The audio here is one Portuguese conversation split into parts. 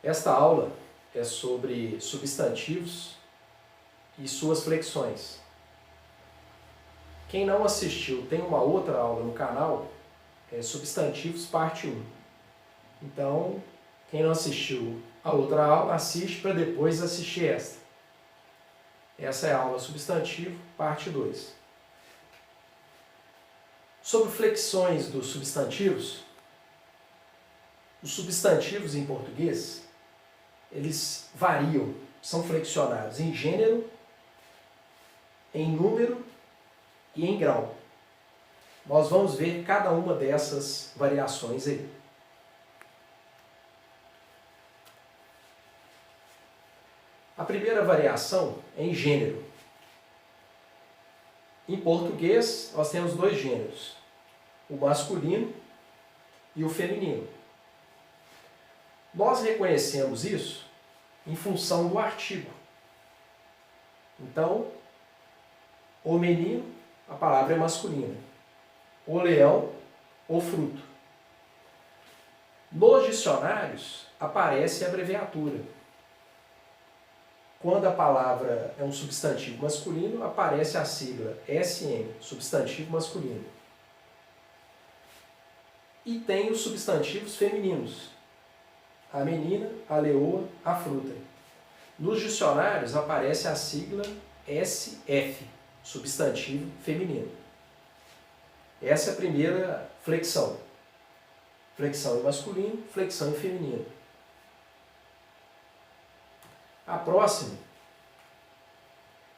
Esta aula é sobre substantivos e suas flexões. Quem não assistiu, tem uma outra aula no canal, Substantivos, parte 1. Então, quem não assistiu a outra aula, assiste para depois assistir esta. Essa é a aula Substantivo, parte 2. Sobre flexões dos substantivos, os substantivos em português, eles variam, são flexionados em gênero, em número e em grau. Nós vamos ver cada uma dessas variações aí. A primeira variação é em gênero. Em português, nós temos dois gêneros, o masculino e o feminino. Nós reconhecemos isso em função do artigo. Então, o menino, a palavra é masculina. O leão, o fruto. Nos dicionários, aparece a abreviatura. Quando a palavra é um substantivo masculino, aparece a sigla SM, substantivo masculino. E tem os substantivos femininos. A menina, a leoa, a fruta. Nos dicionários aparece a sigla SF, substantivo feminino. Essa é a primeira flexão. Flexão em masculino, flexão em feminino. A próxima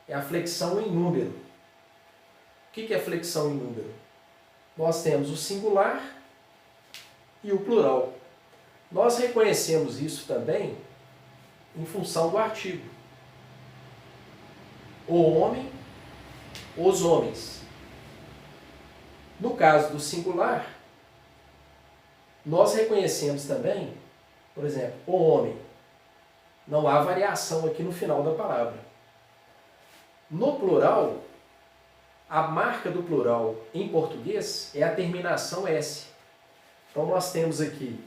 é a flexão em número. O que é flexão em número? Nós temos o singular e o plural. Nós reconhecemos isso também em função do artigo. O homem, os homens. No caso do singular, nós reconhecemos também, por exemplo, o homem. Não há variação aqui no final da palavra. No plural, a marca do plural em português é a terminação S. Então nós temos aqui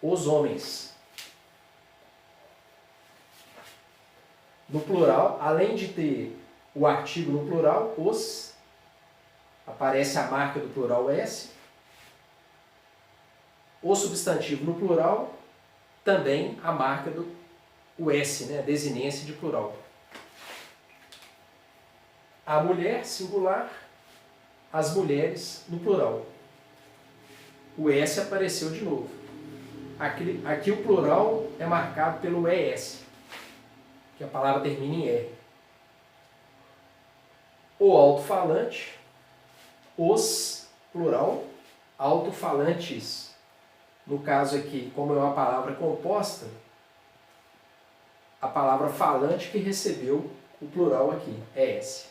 os homens. No plural, além de ter o artigo no plural, os, aparece a marca do plural S. O substantivo no plural, também a marca do o S, né? A desinência de plural. A mulher, singular, as mulheres, no plural. O S apareceu de novo. Aqui o plural é marcado pelo ES, que a palavra termina em R. O alto-falante, os, plural, alto-falantes. No caso aqui, como é uma palavra composta, a palavra falante que recebeu o plural aqui, ES.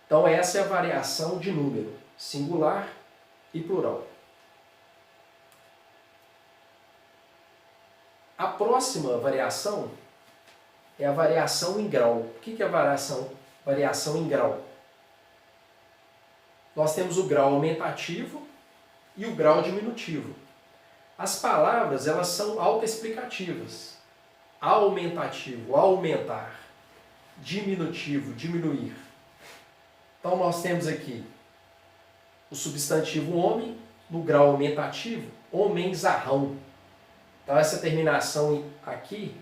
Então essa é a variação de número, singular e plural. A próxima variação é a variação em grau. O que é a variação em grau? Nós temos o grau aumentativo e o grau diminutivo. As palavras, elas são autoexplicativas. Aumentativo, aumentar. Diminutivo, diminuir. Então nós temos aqui o substantivo homem, no grau aumentativo, homenzarrão. Então essa terminação aqui,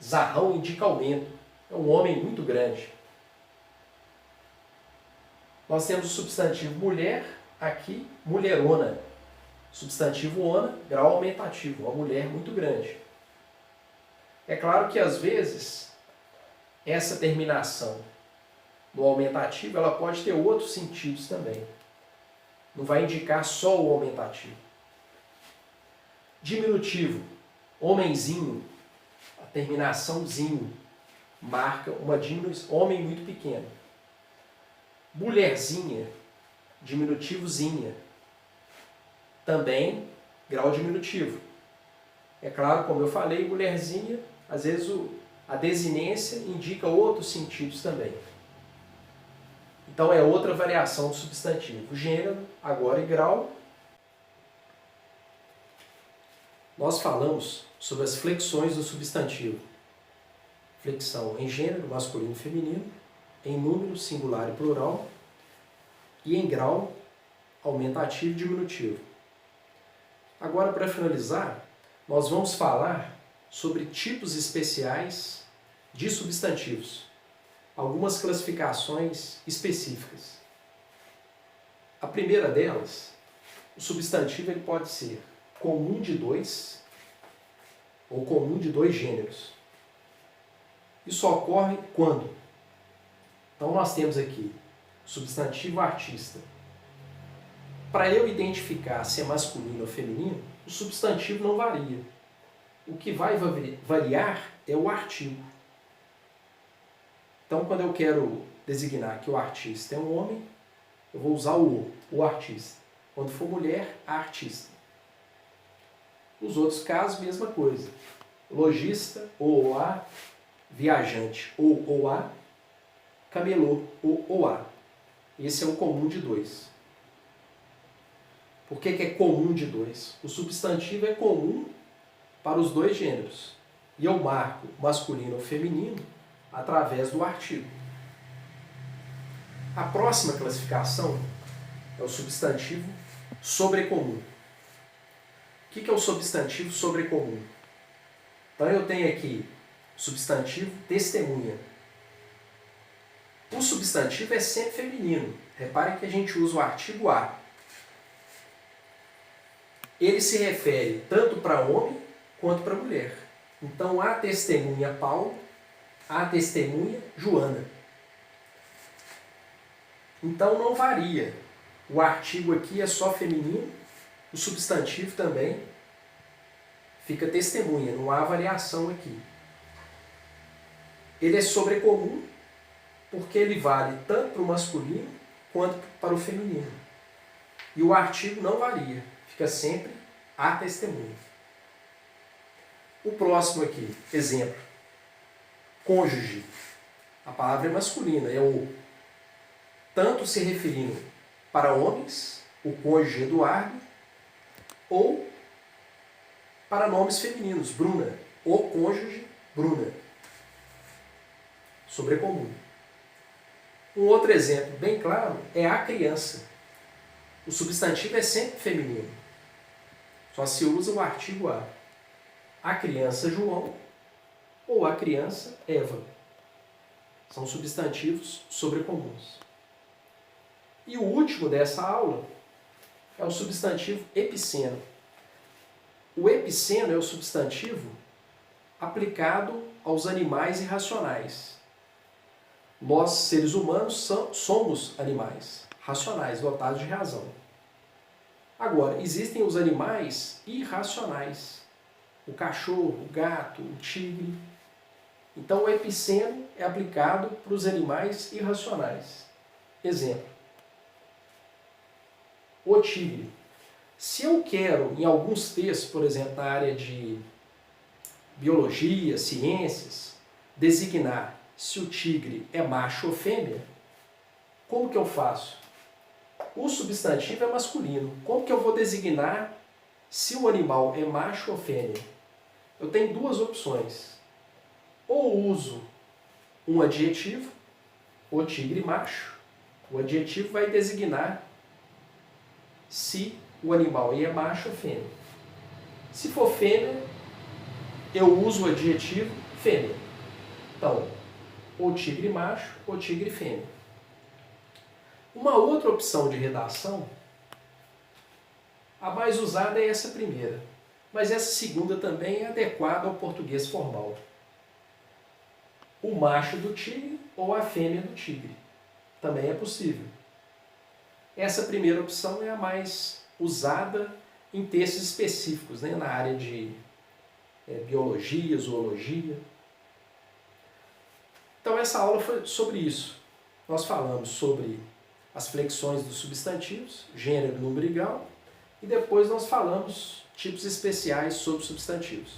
zarrão, indica aumento. É um homem muito grande. Nós temos o substantivo mulher, aqui, mulherona. Substantivo ona, grau aumentativo, uma mulher muito grande. É claro que às vezes essa terminação no aumentativo ela pode ter outros sentidos também. Não vai indicar só o aumentativo. Diminutivo, homenzinho, a terminaçãozinho marca uma diminuição, homem muito pequeno. Mulherzinha, diminutivozinha, também grau diminutivo. É claro, como eu falei, mulherzinha, às vezes a desinência indica outros sentidos também. Então é outra variação do substantivo. Gênero, agora e grau. nós falamos sobre as flexões do substantivo. Flexão em gênero, masculino e feminino, em número, singular e plural, e em grau, aumentativo e diminutivo. Agora, para finalizar, nós vamos falar sobre tipos especiais de substantivos, algumas classificações específicas. A primeira delas, o substantivo ele pode ser comum de dois ou comum de dois gêneros. Isso ocorre quando? Então nós temos aqui o substantivo artista. Para eu identificar se é masculino ou feminino, o substantivo não varia. O que vai variar é o artigo. Então, quando eu quero designar que o artista é um homem, eu vou usar o artista. Quando for mulher, a artista. Nos outros casos, mesma coisa. Lojista, o-a, viajante, o-a, camelô, o-a. Esse é o comum de dois. Por que é comum de dois? O substantivo é comum para os dois gêneros. E eu marco masculino ou feminino através do artigo. A próxima classificação é o substantivo sobrecomum. O que é o substantivo sobrecomum? Então eu tenho aqui o substantivo testemunha. O substantivo é sempre feminino. Repare que a gente usa o artigo a. Ele se refere tanto para homem quanto para mulher. Então, a testemunha Paulo, a testemunha Joana. Então, não varia. O artigo aqui é só feminino, o substantivo também fica testemunha, não há variação aqui. Ele é sobrecomum porque ele vale tanto para o masculino quanto para o feminino. E o artigo não varia, fica sempre a testemunha. O próximo aqui, exemplo. Cônjuge. A palavra é masculina, é o tanto se referindo para homens, o cônjuge Eduardo, ou para nomes femininos, Bruna, o cônjuge Bruna. Sobrecomum. Um outro exemplo bem claro é a criança. O substantivo é sempre feminino. Só se usa o artigo a. A criança João ou a criança Eva. São substantivos sobrecomuns. E o último dessa aula é o substantivo epiceno. O epiceno é o substantivo aplicado aos animais irracionais. Nós, seres humanos, somos animais racionais, dotados de razão. Agora, existem os animais irracionais. O cachorro, o gato, o tigre. Então, o epiceno é aplicado para os animais irracionais. Exemplo. O tigre. Se eu quero, em alguns textos, por exemplo, na área de biologia, ciências, designar se o tigre é macho ou fêmea, como que eu faço? O substantivo é masculino. Como que eu vou designar se o animal é macho ou fêmea? Eu tenho duas opções. Ou uso um adjetivo, o tigre macho. O adjetivo vai designar se o animal é macho ou fêmea. Se for fêmea, eu uso o adjetivo fêmea. Então, ou tigre macho ou tigre fêmea. Uma outra opção de redação, a mais usada é essa primeira, mas essa segunda também é adequada ao português formal. O macho do tigre ou a fêmea do tigre. Também é possível. Essa primeira opção é a mais usada em textos específicos, né, na área de biologia, zoologia. Então essa aula foi sobre isso. Nós falamos sobre as flexões dos substantivos, gênero, número e grau, e depois nós falamos tipos especiais sobre substantivos.